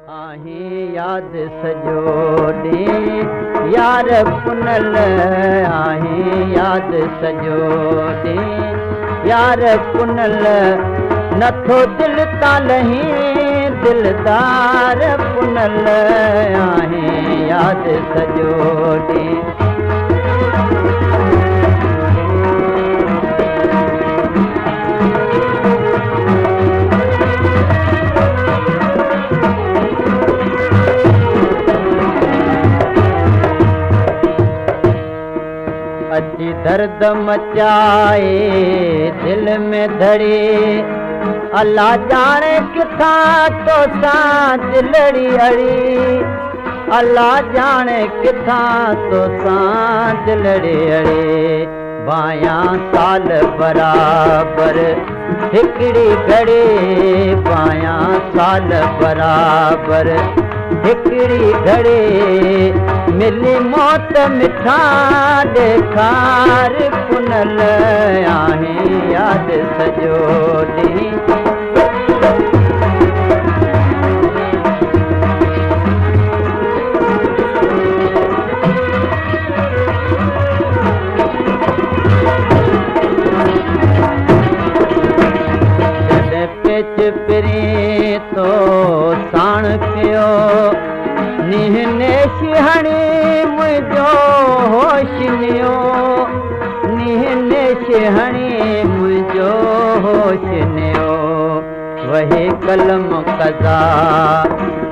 आहीं याद सॼो ॾींहुं यार पुनल आहीं याद सॼो ॾींहुं यार पुनल नथो दिलि तां लहीं दिलदार पुनल आहीं याद सॼो ॾींहुं अची दर्द मचाए दिल में धड़े अल्लाह जाने किथां तो सां दिलड़ी अड़ी अल्लाह जाने किथां तो सां दिलड़ी अड़ी बायां साल बराबर हिकड़ी घड़ी बायां साल बराबर हिकड़ी घड़ी मिली मौत मिठा ॾेखार पुनल आहीं याद सॼो ॾींहुं पेच पिरी तो साण कयो निहने शिहणी मुंहिंजो होश नियो निहने शिहणी मुंहिंजो होश नियो वही कलम कज़ा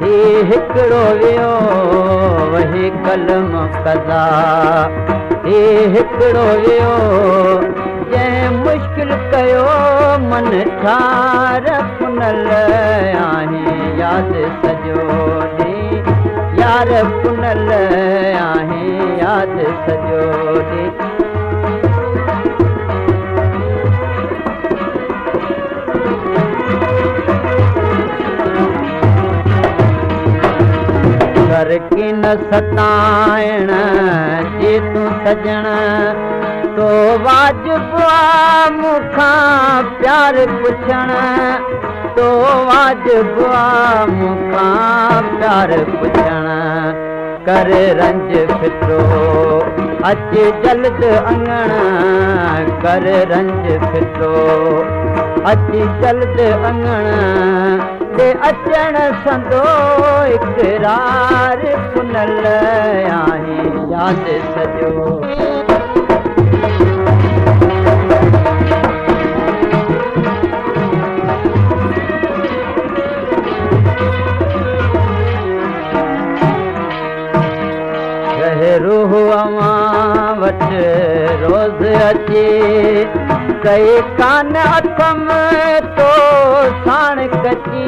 ही हिकिड़ो वियो वही कलम कज़ा ही हिकिड़ो वियो जंहिं मुश्किल कयो मन ठार पुनल आहीं याद सॼो ॾींहुं यार पुनल आहीं याद सॼो ॾींहुं कर की न सताइण जे तूं सजण तो वाजिबु आहे मूंखां प्यार पुछण तो वाजिबु आहे मूंखां प्यार पुछण कर रंज फिटो अच जल्द अंगण कर रंज फिटो अच जल्द अंगण ते अचण संदो इक़रार पुनल आहीं याद सॼो रूह अवां वटि रोज़ अचे कई कान अथम तो साण कची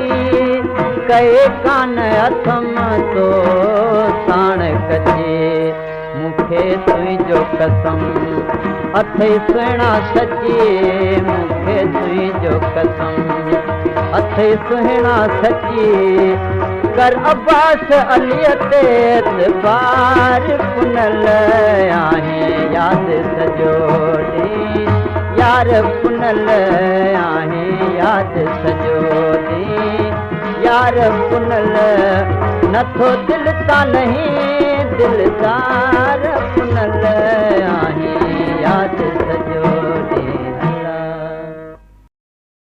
कई कान अथम तो साण कची मूंखे तुंहिंजो कसम अथई सुहिणा सची मूंखे तुंहिंजो कसम अथई सुहिणा सची कर अब्बास अलीअ ते एतबार पुनल आहीं याद सॼो ॾींहुं यार पुनल आहीं याद सॼो ॾींहुं यार पुनल नथो दिलि तां लहीं दिलदार पुनल